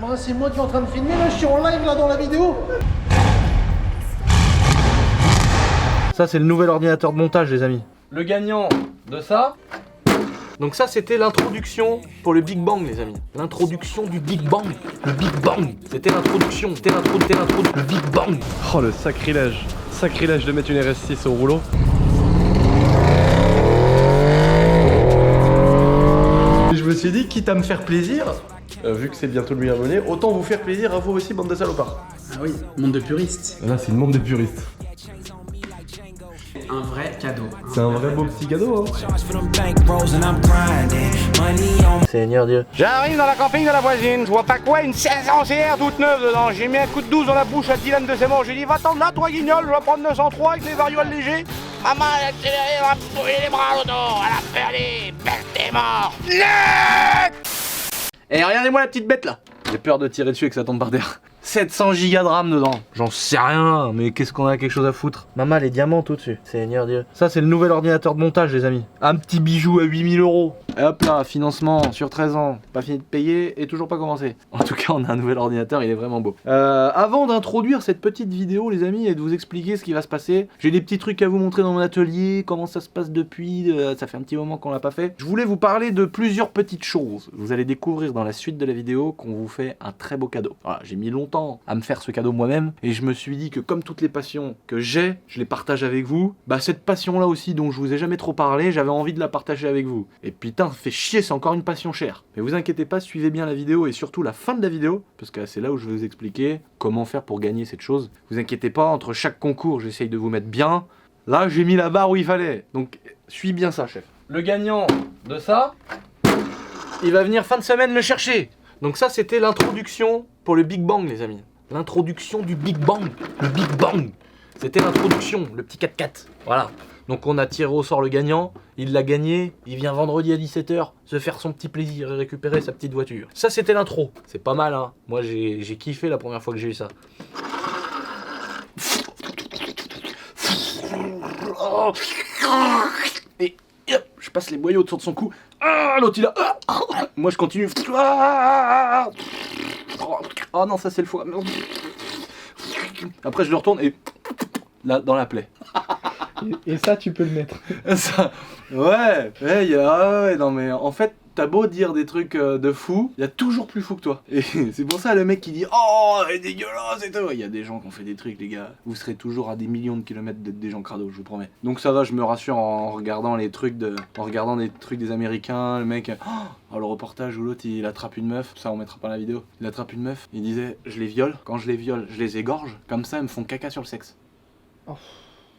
Moi, c'est moi qui est en train de filmer, là, je suis en live là dans la vidéo. Ça, c'est le nouvel ordinateur de montage, les amis. Le gagnant de ça. Donc ça, c'était l'introduction pour le Big Bang, les amis. L'introduction du Big Bang. Le Big Bang. C'était l'introduction. C'était l'intro. Le Big Bang. Oh, le sacrilège. Sacrilège de mettre une RS6 au rouleau. Je me suis dit, quitte à me faire plaisir, vu que c'est bientôt le 1000 abonnés, autant vous faire plaisir à vous aussi, bande de salopards. Ah oui, monde de puristes. Là, c'est le monde des puristes. Un vrai cadeau. C'est un vrai beau petit cadeau, hein. Seigneur Dieu. J'arrive dans la campagne de la voisine, je vois pas quoi, une 500 CR toute neuve dedans. J'ai mis un coup de 12 dans la bouche à Dylan de ses morts. J'ai dit, va-t'en là, toi guignol, je vais prendre 903 avec les varios allégés. Maman, elle a accéléré, elle a brûlé les bras à l'auto, elle a fait aller, belle t'es mort. Et regardez-moi la petite bête là. J'ai peur de tirer dessus et que ça tombe par terre. 700 gigas de RAM dedans. J'en sais rien, mais qu'est-ce qu'on a quelque chose à foutre. Maman, les diamants tout dessus. Seigneur Dieu. Ça, c'est le nouvel ordinateur de montage, les amis. Un petit bijou à 8000 €. Et hop là, financement sur 13 ans. Pas fini de payer et toujours pas commencé. En tout cas, on a un nouvel ordinateur, il est vraiment beau. Avant d'introduire cette petite vidéo, les amis, et de vous expliquer ce qui va se passer, j'ai des petits trucs à vous montrer dans mon atelier, comment ça se passe depuis. Ça fait un petit moment qu'on l'a pas fait. Je voulais vous parler de plusieurs petites choses. Vous allez découvrir dans la suite de la vidéo qu'on vous fait un très beau cadeau. Voilà, j'ai mis longtemps à me faire ce cadeau moi-même et je me suis dit que comme toutes les passions que j'ai, je les partage avec vous. Bah cette passion là aussi dont je vous ai jamais trop parlé, j'avais envie de la partager avec vous. Et putain, fait chier, c'est encore une passion chère. Mais vous inquiétez pas, suivez bien la vidéo et surtout la fin de la vidéo parce que c'est là où je vais vous expliquer comment faire pour gagner cette chose. Vous inquiétez pas, entre chaque concours, j'essaye de vous mettre bien. Là, j'ai mis la barre où il fallait. Donc suis bien ça, chef. Le gagnant de ça, il va venir fin de semaine le chercher. Donc ça, c'était l'introduction pour le Big Bang, les amis. L'introduction du Big Bang. Le Big Bang. C'était l'introduction, le petit 4x4. Voilà. Donc on a tiré au sort le gagnant. Il l'a gagné. Il vient vendredi à 17 h se faire son petit plaisir et récupérer sa petite voiture. Ça, c'était l'intro. C'est pas mal, hein. Moi, j'ai kiffé la première fois que j'ai eu ça. Et hop, je passe les boyaux autour de son cou. Ah, l'autre il a. Moi je continue. Oh non, ça c'est le foie. Après je le retourne et là dans la plaie. Et ça, tu peux le mettre. Ça, ouais, ouais, non mais en fait, t'as beau dire des trucs de fou, il y a toujours plus fou que toi. Et c'est pour ça le mec qui dit oh, elle est dégueulasse et tout. Il y a des gens qui ont fait des trucs, les gars. Vous serez toujours à des millions de kilomètres d'être des gens crado, je vous promets. Donc ça va, je me rassure en regardant les trucs des Américains, le mec. Oh, le reportage où l'autre il attrape une meuf, ça on mettra pas la vidéo. Il attrape une meuf, il disait je les viole, quand je les viole, je les égorge, comme ça elles me font caca sur le sexe. Oh.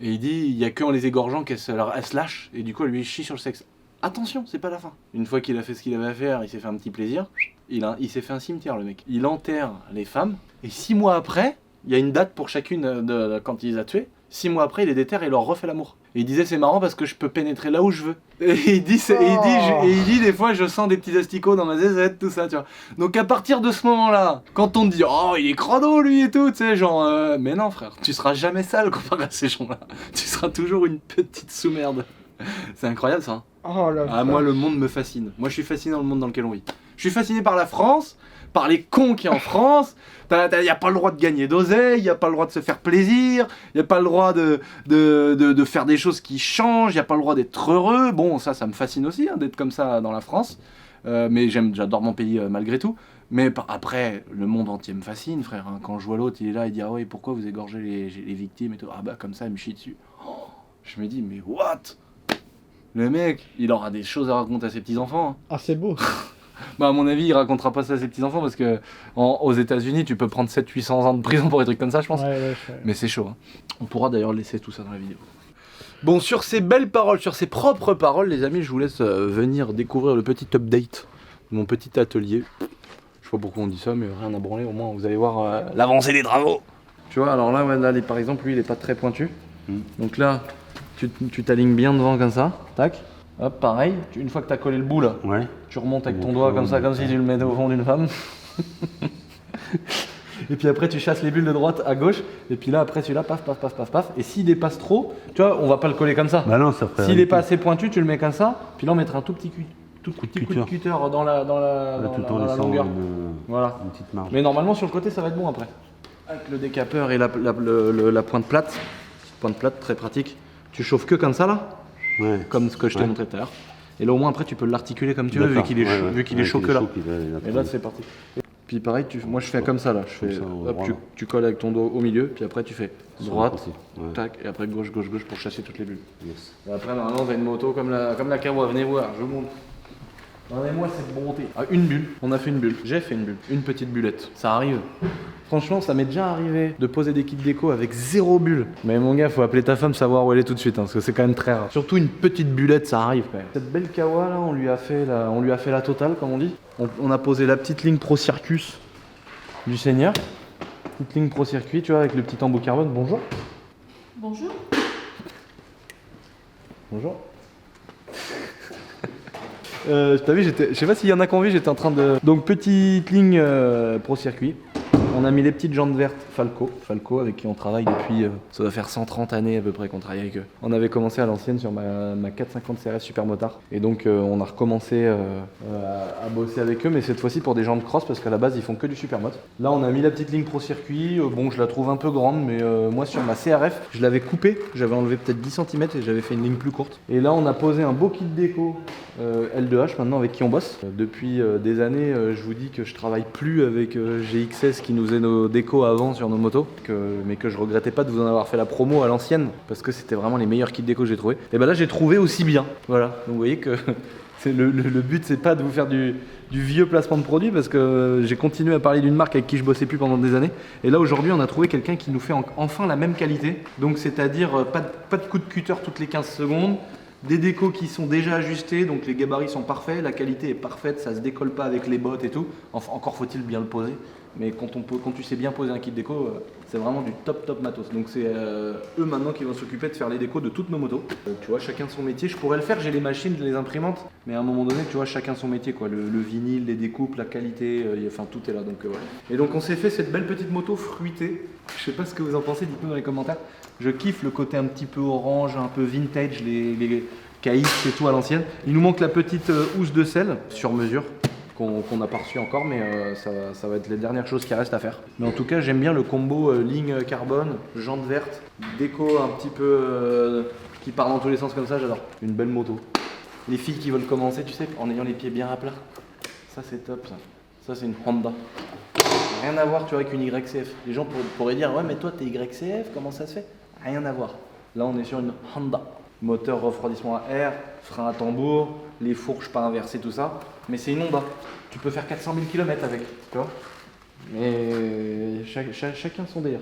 Et il dit, il y a que en les égorgeant qu'elle se lâche, et du coup elle lui chie sur le sexe. Attention, c'est pas la fin. Une fois qu'il a fait ce qu'il avait à faire, il s'est fait un petit plaisir, il s'est fait un cimetière le mec. Il enterre les femmes, et 6 mois après, il y a une date pour chacune de quand il les a tuées, 6 mois après il les déterre et il leur refait l'amour. Et il disait c'est marrant parce que je peux pénétrer là où je veux. Et il dit, il dit des fois je sens des petits asticots dans ma zézette, tout ça, tu vois. Donc à partir de ce moment-là, quand on te dit oh il est crado lui et tout, tu sais, genre mais non frère, tu seras jamais sale comparé à ces gens-là. Tu seras toujours une petite sous-merde. C'est incroyable ça. Hein. Oh là. Ah moi le monde me fascine. Moi je suis fasciné dans le monde dans lequel on vit. Je suis fasciné par la France, par les cons qui en France. Y a pas le droit de gagner d'oseille, y a pas le droit de se faire plaisir, y a pas le droit de faire des choses qui changent, y a pas le droit d'être heureux. Bon ça me fascine aussi hein, d'être comme ça dans la France. Mais j'adore mon pays malgré tout. Mais après, le monde entier me fascine, frère. Hein. Quand je vois l'autre, il est là, il dit ah ouais, pourquoi vous égorgez les victimes et tout. Ah bah comme ça, il me chie dessus. Oh, je me dis mais what? Le mec, il aura des choses à raconter à ses petits enfants. Hein. Ah, c'est beau. Bah à mon avis, il racontera pas ça à ses petits enfants parce que aux États-Unis, tu peux prendre 700-800 ans de prison pour des trucs comme ça, je pense. Ouais. Mais c'est chaud. Hein. On pourra d'ailleurs laisser tout ça dans la vidéo. Bon, sur ces belles paroles, sur ces propres paroles, les amis, je vous laisse venir découvrir le petit update de mon petit atelier. Je sais pas pourquoi on dit ça, mais rien à branler. Au moins, vous allez voir l'avancée des travaux. Tu vois, alors là, ouais, là par exemple, lui, il est pas très pointu. Donc là, tu t'alignes bien devant comme ça. Tac. Hop, pareil. Une fois que tu as collé le bout là, Ouais. tu remontes avec ton doigt comme ça, comme si tu le mettais au fond d'une femme. Et puis après, tu chasses les bulles de droite à gauche. Et puis là, après, celui-là, paf. Et s'il dépasse trop, tu vois, on va pas le coller comme ça. Bah non, ça ferait. S'il est pas assez pointu, tu le mets comme ça. Puis là, on mettra un tout petit tout Coup de petit coup de cutter. cutter dans la Tout en la laissant longueur. une Voilà. petite marge. Mais normalement sur le côté ça va être bon après. Avec le décapeur et la pointe plate, très pratique. Tu chauffes que comme ça là, Ouais. comme ce que je t'ai Ouais. montré tout à l'heure. Et là au moins après tu peux l'articuler comme tu veux vu D'accord. qu'il est, Ouais, ouais. vu qu'il est Ouais, chaud qu'il que là. chaud, qu'il a Et là c'est parti. Puis pareil, moi je fais comme ça là. Je fais, ça, au hop, droit, tu, là. tu colles avec ton dos au milieu, puis après tu fais Sur droite, le côté. Ouais. tac, et après gauche, gauche, gauche pour chasser toutes les bulles. Yes. Et après normalement t'as une moto comme la Kawa, venez voir, je vous montre. Regardez-moi cette bonté. Ah, une bulle, on a fait une bulle. J'ai fait une bulle, une petite bullette. Ça arrive. Franchement, ça m'est déjà arrivé de poser des kits déco avec 0 bulle. Mais mon gars, faut appeler ta femme savoir où elle est tout de suite, hein, parce que c'est quand même très rare. Surtout une petite bullette, ça arrive quand même. Cette belle Kawa là, on lui a fait la totale, comme on dit. On a posé la petite ligne Pro Circus du Seigneur. Petite ligne Pro Circuit, tu vois, avec le petit embout carbone. Bonjour. Bonjour. Bonjour. T'as vu, je sais pas s'il y en a qui ont vu, j'étais en train de... Donc petite ligne Pro Circuit. On a mis les petites jantes vertes Falco avec qui on travaille depuis, ça doit faire 130 années à peu près qu'on travaille avec eux. On avait commencé à l'ancienne sur ma 450 CRS Super Motard. Et donc on a recommencé à bosser avec eux, mais cette fois-ci pour des jantes cross parce qu'à la base ils font que du Super Mot. Là on a mis la petite ligne Pro Circuit, bon je la trouve un peu grande, mais moi sur ma CRF, je l'avais coupée, j'avais enlevé peut-être 10 cm et j'avais fait une ligne plus courte. Et là on a posé un beau kit déco L2H maintenant avec qui on bosse. Depuis des années, je vous dis que je travaille plus avec GXS qui nous faisait nos décos avant sur nos motos, mais que je regrettais pas de vous en avoir fait la promo à l'ancienne parce que c'était vraiment les meilleurs kits déco que j'ai trouvé. Et ben là j'ai trouvé aussi bien. Voilà, donc vous voyez que le but c'est pas de vous faire du vieux placement de produit parce que j'ai continué à parler d'une marque avec qui je bossais plus pendant des années. Et là aujourd'hui on a trouvé quelqu'un qui nous fait enfin la même qualité. Donc c'est-à-dire pas de coup de cutter toutes les 15 secondes. Des décos qui sont déjà ajustés, donc les gabarits sont parfaits, la qualité est parfaite, ça se décolle pas avec les bottes et tout. Enfin, encore faut-il bien le poser. Mais quand tu sais bien poser un kit déco, c'est vraiment du top matos. Donc c'est eux maintenant qui vont s'occuper de faire les décos de toutes nos motos. Tu vois, chacun son métier. Je pourrais le faire, j'ai les machines, les imprimantes. Mais à un moment donné, tu vois, chacun son métier, quoi. Le vinyle, les découpes, la qualité, enfin tout est là. Donc voilà. Et donc on s'est fait cette belle petite moto fruitée. Je sais pas ce que vous en pensez, dites-nous dans les commentaires. Je kiffe le côté un petit peu orange, un peu vintage, les KX et tout à l'ancienne. Il nous manque la petite housse de sel sur mesure qu'on n'a pas reçu encore, mais ça va être les dernières choses qui restent à faire. Mais en tout cas, j'aime bien le combo ligne carbone, jante verte, déco un petit peu qui part dans tous les sens comme ça, j'adore. Une belle moto. Les filles qui veulent commencer, tu sais, en ayant les pieds bien à plat, ça c'est top ça. Ça c'est une Honda. Rien à voir tu vois avec une YCF. Les gens pourraient dire ouais mais toi t'es YCF, comment ça se fait? Rien à voir. Là on est sur une Honda. Moteur refroidissement à air, frein à tambour, les fourches pas inversées, tout ça. Mais c'est une Honda. Tu peux faire 400 000 km avec, tu vois. Mais chacun son délire.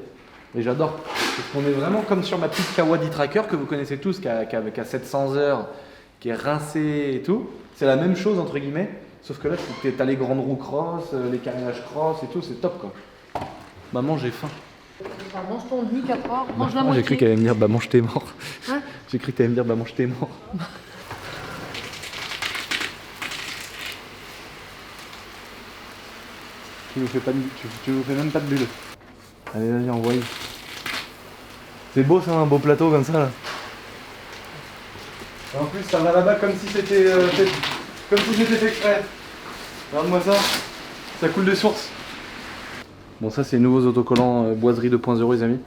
Et j'adore. Parce qu'on est vraiment comme sur ma petite Kawa D-Tracker que vous connaissez tous, qui a 700 heures, qui est rincée et tout. C'est la même chose entre guillemets. Sauf que là, t'as les grandes roues cross, les carriages cross et tout, c'est top quoi. Maman, j'ai faim. Bah, mange ton demi 4 heures, mange la moitié. J'ai cru qu'elle allait me dire bah mange t'es mort. Hein? J'ai cru que t'allais me dire bah mange t'es mort. Tu nous fais même pas de bulle. Allez vas-y envoie. C'est beau ça, un beau plateau comme ça là. En plus ça va là-bas comme si c'était fait exprès. Regarde-moi ça, ça coule de source. Bon ça c'est les nouveaux autocollants Boiserie 2.0 les amis.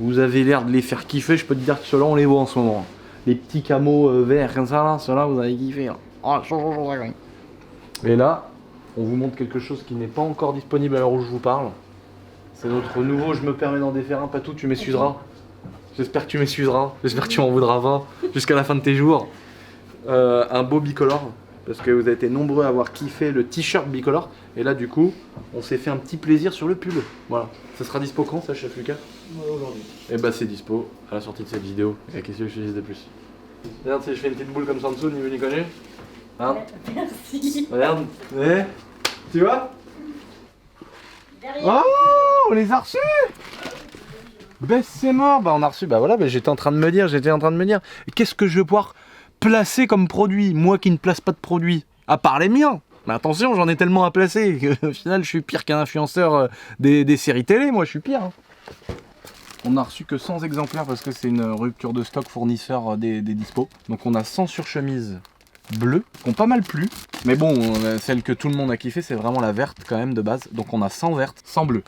Vous avez l'air de les faire kiffer, je peux te dire que ceux-là on les voit en ce moment. Les petits camos verts comme ça là, ceux-là vous allez kiffer. Hein. Et là, on vous montre quelque chose qui n'est pas encore disponible à l'heure où je vous parle. C'est notre nouveau, je me permets d'en défaire un, Patou, tu m'excuseras. J'espère que tu m'excuseras, j'espère que tu m'en voudras pas jusqu'à la fin de tes jours. Un beau bicolore, parce que vous avez été nombreux à avoir kiffé le t-shirt bicolore. Et là du coup, on s'est fait un petit plaisir sur le pull. Voilà, ça sera dispo quand ça, chef Lucas? Aujourd'hui. Et bah c'est dispo à la sortie de cette vidéo. Et qu'est-ce que je dise de plus? Regarde si je fais une petite boule comme ça en dessous, ni vu ni connu. Hein? Merci. Regarde, tu vois? Oh, on les a reçus! Ben c'est mort, bah on a reçu, bah voilà, bah, j'étais en train de me dire, qu'est-ce que je vais pouvoir placer comme produit, moi qui ne place pas de produits, à part les miens. Mais attention, j'en ai tellement à placer qu'au final je suis pire qu'un influenceur des séries télé, moi je suis pire. Hein. On a reçu que 100 exemplaires parce que c'est une rupture de stock fournisseur des dispos. Donc on a 100 surchemises bleues qui ont pas mal plu. Mais bon, celle que tout le monde a kiffé, c'est vraiment la verte quand même de base. Donc on a 100 vertes, 100 bleues.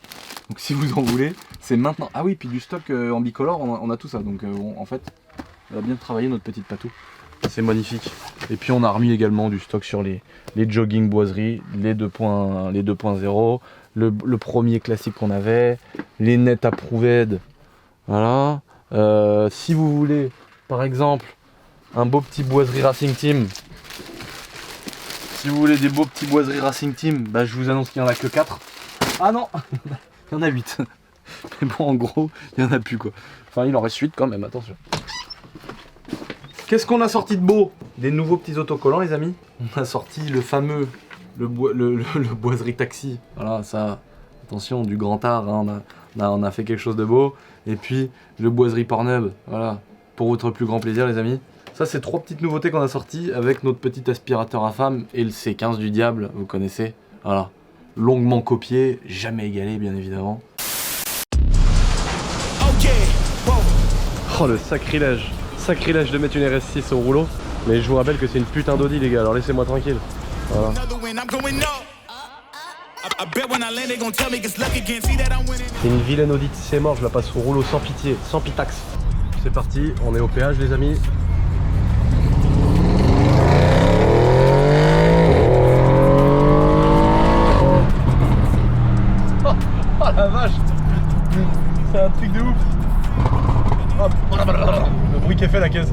Donc si vous en voulez, c'est maintenant. Ah oui, puis du stock en bicolore, on a tout ça. Donc bon, en fait, on va bien travailler notre petite patou. C'est magnifique. Et puis on a remis également du stock sur les jogging boiseries, les 2.0, le premier classique qu'on avait, les net approved. Voilà. Si vous voulez, par exemple, un beau petit boiserie Racing Team. Si vous voulez des beaux petits boiseries Racing Team, bah, je vous annonce qu'il n'y en a que 4. Ah non, il y en a 8. Mais bon, en gros, il n'y en a plus quoi. Enfin, il en reste 8 quand même, attention. Qu'est-ce qu'on a sorti de beau? Des nouveaux petits autocollants, les amis. On a sorti le fameux, le boiserie taxi. Voilà, ça, attention, du grand art, hein, on a fait quelque chose de beau. Et puis, le boiserie Pornhub, voilà, pour votre plus grand plaisir, les amis. Ça, c'est 3 petites nouveautés qu'on a sorties avec notre petit aspirateur à femme et le C15 du diable, vous connaissez. Voilà, longuement copié, jamais égalé, bien évidemment. Oh le sacrilège. Sacrilège de mettre une RS6 au rouleau. Mais je vous rappelle que c'est une putain d'Audi les gars, alors laissez-moi tranquille. Voilà. C'est une vilaine Audi, c'est mort, je la passe au rouleau sans pitié, sans pitax. C'est parti, on est au péage les amis. Oh la vache. C'est un truc de ouf. Hop. Le bruit qu'est fait la caisse.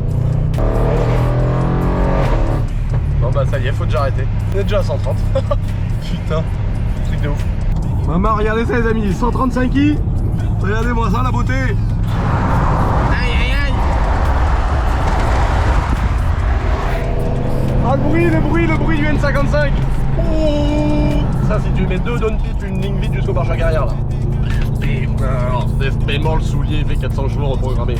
Bon bah ça y est, faut déjà arrêter. On est déjà à 130. Putain, truc de ouf. Maman, regardez ça les amis, 135 i. Regardez-moi ça la beauté. Aïe aïe aïe. Ah le bruit du N55. Oh. Ça si tu mets 2 downpipe, une ligne vide jusqu'au marche arrière là. Putain, paiement le soulier, il fait 400 jours reprogrammé.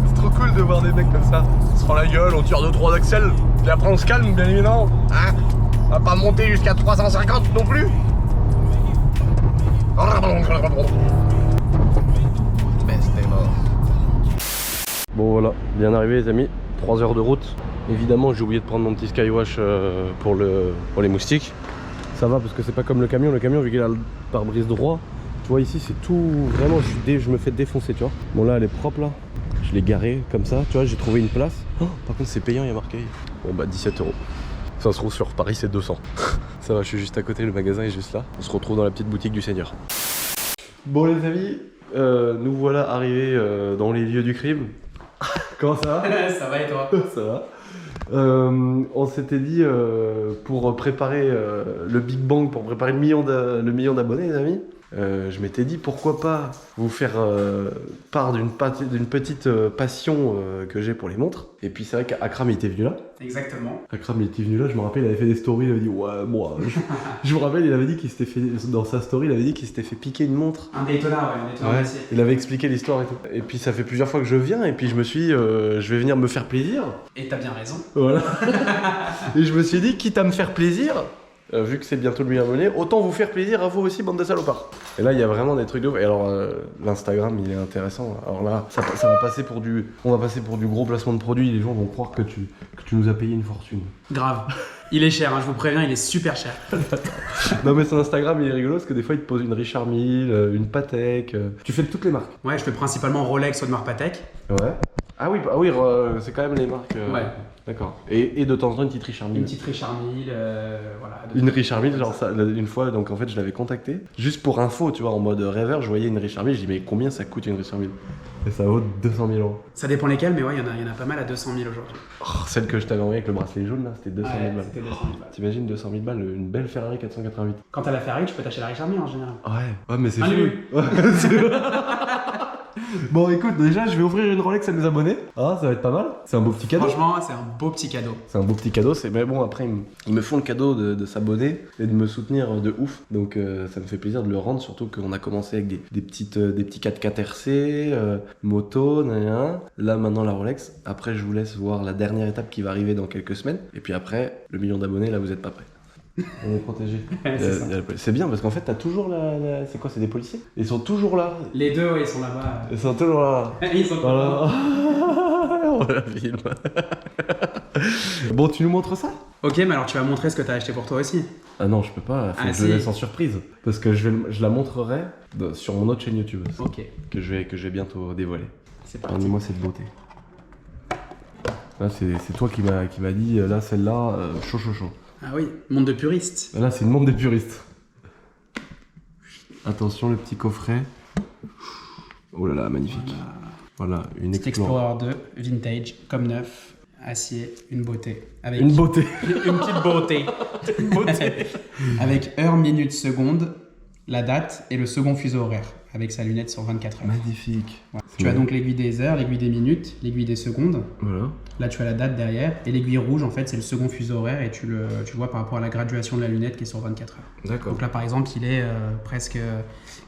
C'est trop cool de voir des mecs comme ça. On se prend la gueule, on tire 2-3 axels, et après on se calme bien évidemment. Hein, on va pas monter jusqu'à 350 non plus. Bon voilà, bien arrivé les amis, 3 heures de route. Évidemment j'ai oublié de prendre mon petit Skywash pour les moustiques. Ça va parce que c'est pas comme le camion vu qu'il a le pare-brise droit. Tu vois ici c'est tout, vraiment je me fais défoncer tu vois. Bon là elle est propre là, je l'ai garé comme ça, tu vois j'ai trouvé une place. Oh, par contre c'est payant, il y a marqué. Bon bah 17 €. Ça se trouve sur Paris c'est 200. Ça va, je suis juste à côté, le magasin est juste là. On se retrouve dans la petite boutique du Seigneur. Bon les amis, nous voilà arrivés dans les lieux du crime. Comment ça va? Ça va et toi? Ça va. On s'était dit pour préparer le Big Bang, pour préparer le million d'abonnés les amis, je m'étais dit pourquoi pas vous faire part d'une petite passion que j'ai pour les montres. Et puis c'est vrai qu'Akram il était venu là. Exactement. Akram il était venu là, je me rappelle il avait fait des stories, il avait dit ouais moi. Je me rappelle il avait dit qu'il s'était fait, dans sa story il avait dit qu'il s'était fait piquer une montre. Un Daytona, ouais, un Daytona d'acier. Il avait expliqué l'histoire et tout. Et puis ça fait plusieurs fois que je viens et puis je me suis dit je vais venir me faire plaisir. Et t'as bien raison. Voilà. Et je me suis dit, quitte à me faire plaisir, vu que c'est bientôt le million d'abonnés, autant vous faire plaisir à vous aussi, bande de salopards. Et là, il y a vraiment des trucs de ouf. Et alors, l'Instagram, il est intéressant. Alors là, ça va passer pour du... On va passer pour du gros placement de produits. Les gens vont croire que tu nous as payé une fortune. Grave. Il est cher, hein, je vous préviens, il est super cher. Non mais son Instagram, il est rigolo parce que des fois, il te pose une Richard Mille, une Patek. Tu fais de toutes les marques. Ouais, je fais principalement Rolex, Audemars Patek. Ouais. Ah oui, c'est quand même les marques. Ouais. D'accord. Et de temps en temps, une petite Richard Mille. Une petite Richard Mille, voilà. Une Richard Mille, genre ça, une fois, donc en fait je l'avais contacté, juste pour info, tu vois, en mode rêveur, je voyais une Richard Mille, je dis mais combien ça coûte une Richard Mille? Et ça vaut 200 000 €. Ça dépend lesquels, mais ouais, il y en a pas mal à 200 000 aujourd'hui. Oh, celle que je t'avais envoyée avec le bracelet jaune là, c'était 200 000 balles. C'était 200 000 balles. T'imagines 200 000 balles, une belle Ferrari 488. Quand t'as la Ferrari, tu peux t'acheter la Richard Mille en général. Ouais, mais c'est Ah, fou. oui. Ouais, bon écoute, déjà je vais offrir une Rolex à mes abonnés. Ah, ça va être pas mal. C'est un beau petit cadeau. Franchement, c'est un beau petit cadeau. C'est un beau petit cadeau, mais bon après ils me font le cadeau de s'abonner et de me soutenir de ouf. Donc ça me fait plaisir de le rendre, surtout qu'on a commencé avec des petits 4x4 RC, moto, là maintenant la Rolex. Après je vous laisse voir la dernière étape qui va arriver dans quelques semaines. Et puis après, le million d'abonnés, là vous êtes pas prêts. On est protégé. C'est C'est bien parce qu'en fait, t'as toujours c'est quoi? C'est des policiers? Ils sont toujours là. Les deux, ouais, ils sont là-bas. Ils sont toujours là. Ils sont Voilà. On la filme. Bon, tu nous montres ça? Ok, mais alors tu vas montrer ce que t'as acheté pour toi aussi. Ah non, je peux pas. Faut Ah, que je le si. laisse en surprise. Parce que je la montrerai sur mon autre chaîne YouTube. Ok, Que je vais bientôt dévoiler. c'est parti. Dis-moi cette beauté. Là, c'est toi qui m'a dit, là, celle-là, chaud. Ah oui, monde de puriste. Là, c'est une montre des puristes. Attention, le petit coffret. Oh là là, magnifique. Voilà, une Petit Explorer. Explorer 2, vintage, comme neuf, acier, une beauté. Avec Une beauté. une petite beauté. Une beauté. Avec heure, minute, seconde, la date et le second fuseau horaire, avec sa lunette sur 24 heures. Magnifique. Voilà. Tu as donc l'aiguille des heures, l'aiguille des minutes, l'aiguille des secondes. Voilà. Là, tu as la date derrière. Et l'aiguille rouge, en fait, c'est le second fuseau horaire et tu le vois par rapport à la graduation de la lunette qui est sur 24 heures. D'accord. Donc là, par exemple, il est presque...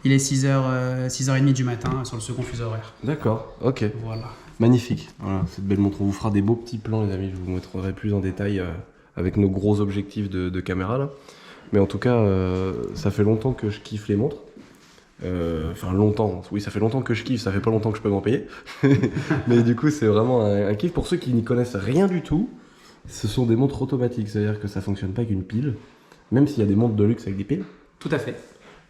il est 6h30 du matin sur le second fuseau horaire. D'accord, ok. Voilà. Magnifique. Voilà, cette belle montre. On vous fera des beaux petits plans, les amis. Je vous montrerai plus en détail avec nos gros objectifs de caméra, là. Mais en tout cas, ça fait longtemps que je kiffe les montres. Enfin, longtemps. Oui, ça fait longtemps que je kiffe. Ça fait pas longtemps que je peux m'en payer. Mais du coup, c'est vraiment un kiff. Pour ceux qui n'y connaissent rien du tout, ce sont des montres automatiques. C'est-à-dire que ça fonctionne pas avec une pile. Même s'il y a des montres de luxe avec des piles. Tout à fait.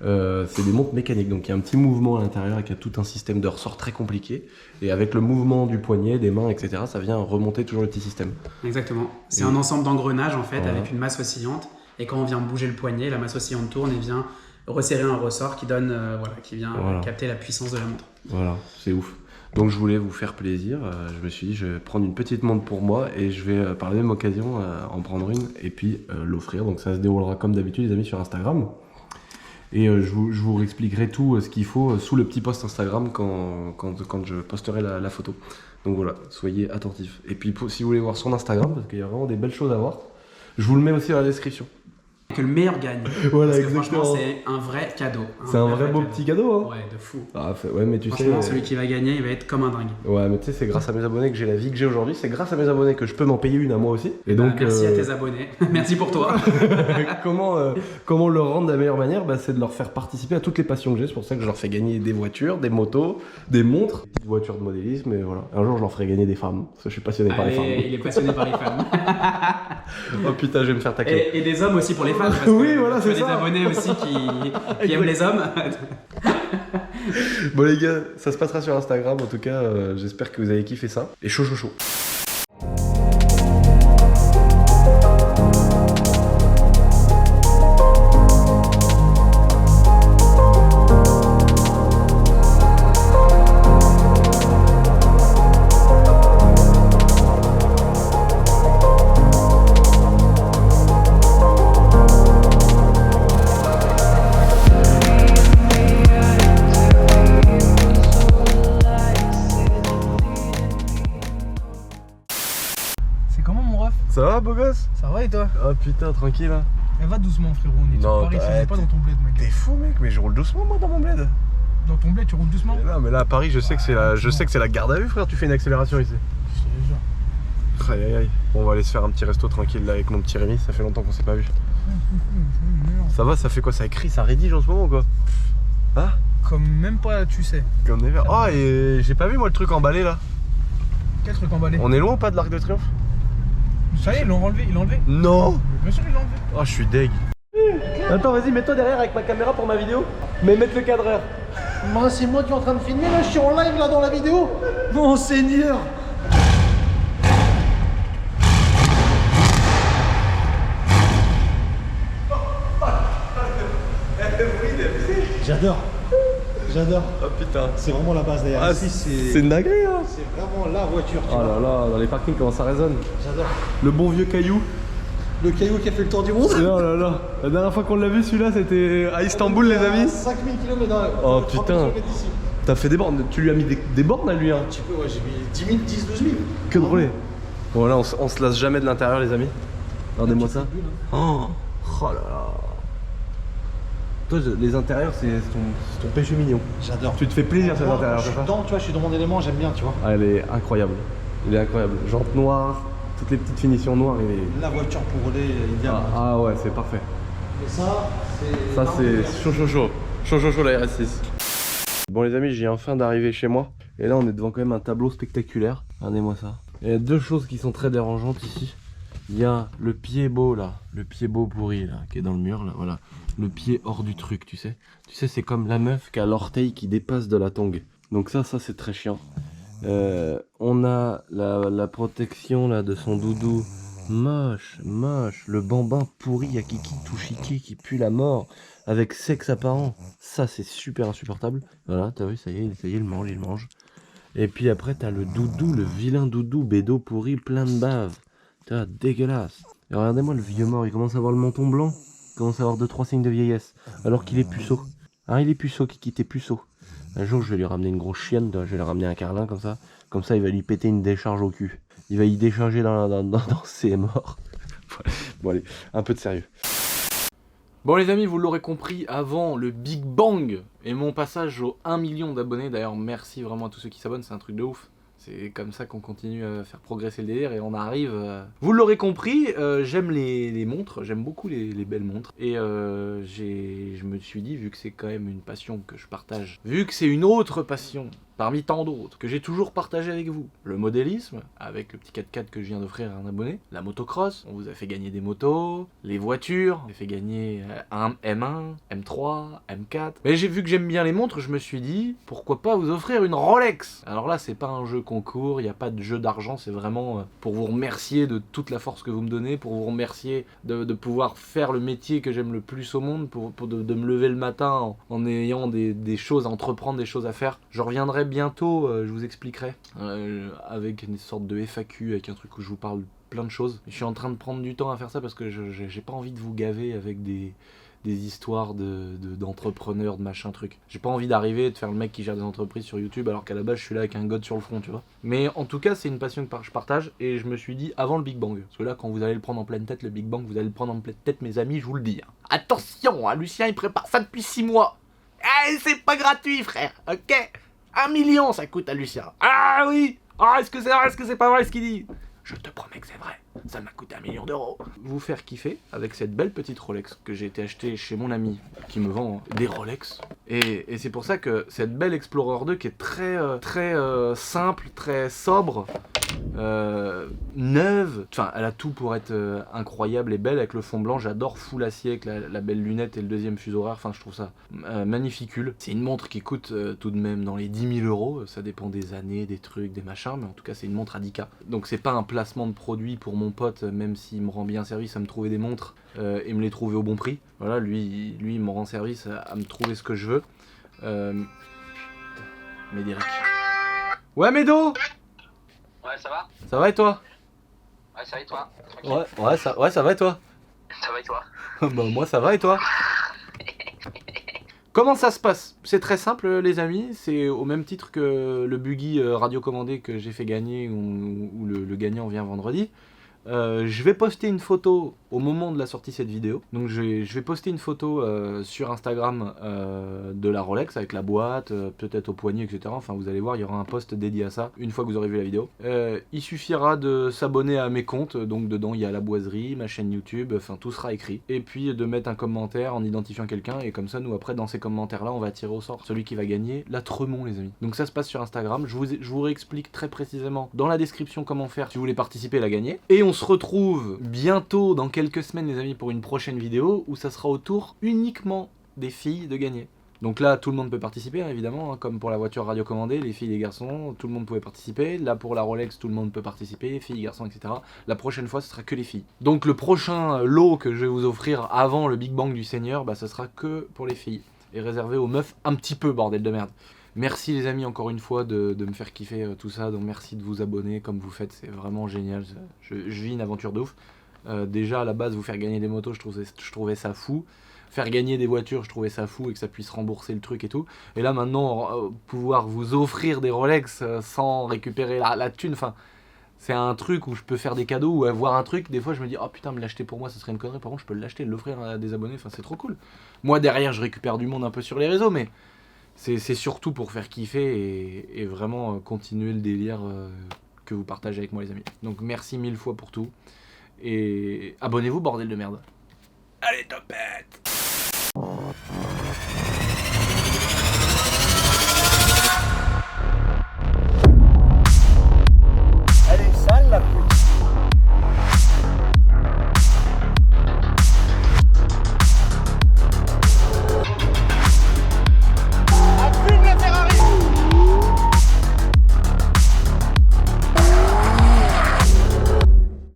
C'est des montres mécaniques, donc il y a un petit mouvement à l'intérieur et il y a tout un système de ressort très compliqué. Et avec le mouvement du poignet, des mains, etc., ça vient remonter toujours le petit système. Exactement. C'est Et- un ensemble d'engrenages, en fait, Voilà. avec une masse oscillante. Et quand on vient bouger le poignet, la masse oscillante tourne et vient resserrer un ressort qui donne, qui vient Voilà. capter la puissance de la montre. Voilà, c'est ouf. Donc je voulais vous faire plaisir. Je me suis dit, je vais prendre une petite montre pour moi et je vais par la même occasion en prendre une et puis l'offrir. Donc ça se déroulera comme d'habitude, les amis, sur Instagram. Et je vous expliquerai tout ce qu'il faut sous le petit post Instagram quand je posterai la photo. Donc voilà, soyez attentifs. Et puis si vous voulez voir son Instagram, parce qu'il y a vraiment des belles choses à voir, je vous le mets aussi dans la description. Que le meilleur gagne. Voilà, Parce que exactement. franchement, c'est un vrai cadeau. C'est un vrai beau cadeau. petit cadeau, hein. Ouais, de fou. Ah, ouais, mais tu sais... Franchement, celui qui va gagner, il va être comme un dingue. Ouais, mais tu sais, c'est grâce à mes abonnés que j'ai la vie que j'ai aujourd'hui. C'est grâce à mes abonnés que je peux m'en payer une à moi aussi. Et donc, Merci à tes abonnés. Merci pour toi. comment leur rendre de la meilleure manière? C'est de leur faire participer à toutes les passions que j'ai. C'est pour ça que je leur fais gagner des voitures, des motos, des montres, des petites voitures de modélisme. Et voilà. Un jour, je leur ferai gagner des femmes. Parce que je suis passionné par les femmes. Allez, il est passionné par les femmes. Oh putain, je vais me faire tacler. Et des hommes aussi pour les femmes. Parce Oui, que voilà, tu as c'est des ça. abonnés aussi qui aiment les hommes. Bon, les gars, ça se passera sur Instagram. En tout cas, j'espère que vous avez kiffé ça. Et chaud. C'est comment mon ref? Ça va, beau gosse? Ça va et toi? Oh putain, tranquille, hein. Eh, va doucement frérot, on est Non, sur Paris, bah, on est pas dans ton bled mec. T'es fou, mec, mais je roule doucement, moi, dans mon bled. Dans ton bled tu roules doucement? Non, mais là, à Paris, je sais que c'est la garde à vue, frère. Tu fais une accélération ici. Je te jure. Aïe aïe aïe. Bon, on va aller se faire un petit resto tranquille là avec mon petit Rémi, ça fait longtemps qu'on s'est pas vu. Ça va, ça fait quoi? Ça écrit, ça rédige en ce moment ou quoi? Hein? Comme même pas tu sais. Comme des verres. Oh, et j'ai pas vu moi le truc emballé là. Quel truc emballé? On est loin ou pas de l'Arc de Triomphe? Ça y est, ils l'ont enlevé, Non. Mais bien sûr ils l'ont enlevé. Oh, je suis deg. Attends, vas-y, mets-toi derrière avec ma caméra pour ma vidéo. Mais mettre le cadreur. Moi c'est moi qui est en train de filmer là, je suis en live là dans la vidéo. Mon seigneur. J'adore. J'adore. Oh putain. C'est vraiment la base d'ailleurs. Ah, Ici, c'est une dinguerie hein. c'est vraiment la voiture. Tu Oh vois. là là, dans les parkings comment ça résonne. J'adore. Le bon vieux caillou. Le caillou qui a fait le tour du monde. Oh là là. La dernière fois qu'on l'a vu celui-là c'était à Istanbul les amis. 5000 km Oh, putain. T'as fait des bornes, tu lui as mis des bornes à lui hein. Un petit peu, ouais, j'ai mis 10 000, 10, 12 000. Que drôle. Bon là on se lasse jamais de l'intérieur les amis. Regardez-moi ça. Oh là là. Toi les intérieurs c'est ton péché mignon. J'adore. Tu te fais plaisir ces Moi, intérieurs, je suis c'est ça? dedans, tu vois, je suis dans mon élément, j'aime bien, tu vois. Ah, elle est incroyable. Il est incroyable. Jante noire, toutes les petites finitions noires et... La voiture pour rouler idéalement. Ah ouais, c'est parfait. Et ça, c'est. Ça c'est chaud la RS6. Bon les amis, j'ai enfin d'arriver chez moi. Et là on est devant quand même un tableau spectaculaire. Regardez-moi ça. Il y a deux choses qui sont très dérangeantes ici. Il y a le pied beau là, le pied beau pourri là, qui est dans le mur là, voilà. Le pied hors du truc, tu sais. Tu sais, c'est comme la meuf qui a l'orteil qui dépasse de la tongue. Donc ça c'est très chiant. On a la protection là de son doudou. Moche. Le bambin pourri à kiki tout chiqué qui pue la mort. Avec sexe apparent. Ça c'est super insupportable. Voilà, t'as vu, ça y est, il mange. Et puis après t'as le doudou, le vilain doudou bédo pourri plein de bave. T'as dégueulasse. Et regardez-moi le vieux mort, il commence à avoir le menton blanc. Il commence à avoir 2-3 signes de vieillesse. Alors qu'il est puceau. Ah, il est puceau, Kiki, t'es puceau. Un jour je vais lui ramener une grosse chienne, je vais lui ramener un carlin comme ça. Comme ça il va lui péter une décharge au cul. Il va y décharger dans ses morts. Bon allez, un peu de sérieux. Bon les amis, vous l'aurez compris, avant le Big Bang et mon passage aux 1 million d'abonnés, d'ailleurs merci vraiment à tous ceux qui s'abonnent, c'est un truc de ouf. C'est comme ça qu'on continue à faire progresser le délire et on arrive... Vous l'aurez compris, j'aime les montres, j'aime beaucoup les belles montres. Et je me suis dit, vu que c'est quand même une passion que je partage, vu que c'est une autre passion parmi tant d'autres que j'ai toujours partagé avec vous, le modélisme, avec le petit 4x4 que je viens d'offrir à un abonné, la motocross, on vous a fait gagner des motos, les voitures, on a fait gagner un M1, M3, M4. Mais vu que j'aime bien les montres, je me suis dit, pourquoi pas vous offrir une Rolex? Alors là, c'est pas un jeu concours, il n'y a pas de jeu d'argent, c'est vraiment pour vous remercier de toute la force que vous me donnez, pour vous remercier de pouvoir faire le métier que j'aime le plus au monde, de me lever le matin en ayant des choses à entreprendre, des choses à faire. Je reviendrai bientôt, je vous expliquerai, avec une sorte de FAQ, avec un truc où je vous parle plein de choses. Je suis en train de prendre du temps à faire ça parce que j'ai pas envie de vous gaver avec des histoires d'entrepreneurs, de machin truc. J'ai pas envie d'arriver et de faire le mec qui gère des entreprises sur YouTube alors qu'à la base je suis là avec un god sur le front, tu vois. Mais en tout cas c'est une passion que je partage et je me suis dit avant le Big Bang. Parce que là quand vous allez le prendre en pleine tête, le Big Bang, vous allez le prendre en pleine tête mes amis, je vous le dis. Hein. Attention, hein, Lucien il prépare ça depuis 6 mois. Eh, c'est pas gratuit frère, ok? 1 million ça coûte à Lucien. Ah oui. Ah est-ce que c'est vrai, est-ce que c'est pas vrai ce qu'il dit? Je te promets que c'est vrai, ça m'a coûté 1 million d'euros. Vous faire kiffer avec cette belle petite Rolex que j'ai été acheter chez mon ami qui me vend des Rolex. Et c'est pour ça que cette belle Explorer 2 qui est très simple, très sobre, neuve, enfin elle a tout pour être incroyable et belle avec le fond blanc. J'adore full acier avec la belle lunette et le deuxième fuseau horaire, enfin je trouve ça magnificule. C'est une montre qui coûte tout de même dans les 10 000 euros, ça dépend des années, des trucs, des machins, mais en tout cas c'est une montre Adica. Donc c'est pas un placement de produit pour mon pote, même s'il me rend bien service à me trouver des montres et me les trouver au bon prix. Voilà, lui il me rend service à me trouver ce que je veux. Médéric. Ouais Médo. Ouais, ça va? Ça va et toi? Ouais, ça va et toi? Ouais, ça va et toi? Ça va et toi? Bah moi ça va et toi? Comment ça se passe? C'est très simple les amis, c'est au même titre que le buggy radiocommandé que j'ai fait gagner où le gagnant vient vendredi. Je vais poster une photo au moment de la sortie de cette vidéo. Donc je vais poster une photo sur Instagram de la Rolex avec la boîte, peut-être au poignet, etc. Enfin vous allez voir, il y aura un post dédié à ça une fois que vous aurez vu la vidéo. Il suffira de s'abonner à mes comptes, donc dedans il y a la boiserie, ma chaîne YouTube, enfin tout sera écrit. Et puis de mettre un commentaire en identifiant quelqu'un et comme ça nous après dans ces commentaires là on va tirer au sort celui qui va gagner la Tremont les amis. Donc ça se passe sur Instagram, je vous réexplique très précisément dans la description comment faire si vous voulez participer et la gagner. Et on se retrouve bientôt dans quelques semaines les amis pour une prochaine vidéo où ça sera au tour uniquement des filles de gagner. Donc là tout le monde peut participer hein, évidemment hein, comme pour la voiture radiocommandée, les filles et les garçons, tout le monde pouvait participer. Là pour la Rolex tout le monde peut participer, filles, garçons, etc. La prochaine fois ce sera que les filles. Donc le prochain lot que je vais vous offrir avant le Big Bang du Seigneur, bah ce sera que pour les filles et réservé aux meufs un petit peu bordel de merde. Merci les amis encore une fois de me faire kiffer tout ça, donc merci de vous abonner comme vous faites, c'est vraiment génial, je vis une aventure de ouf. Déjà à la base vous faire gagner des motos je trouvais ça fou, faire gagner des voitures je trouvais ça fou et que ça puisse rembourser le truc et tout, et là maintenant pouvoir vous offrir des Rolex sans récupérer la thune, enfin c'est un truc où je peux faire des cadeaux ou avoir un truc, des fois je me dis oh putain me l'acheter pour moi ça serait une connerie, par contre je peux l'acheter et l'offrir à des abonnés, enfin c'est trop cool. Moi derrière je récupère du monde un peu sur les réseaux mais c'est surtout pour faire kiffer et vraiment continuer le délire que vous partagez avec moi les amis. Donc merci 1000 fois pour tout. Et abonnez-vous bordel de merde. Allez topette.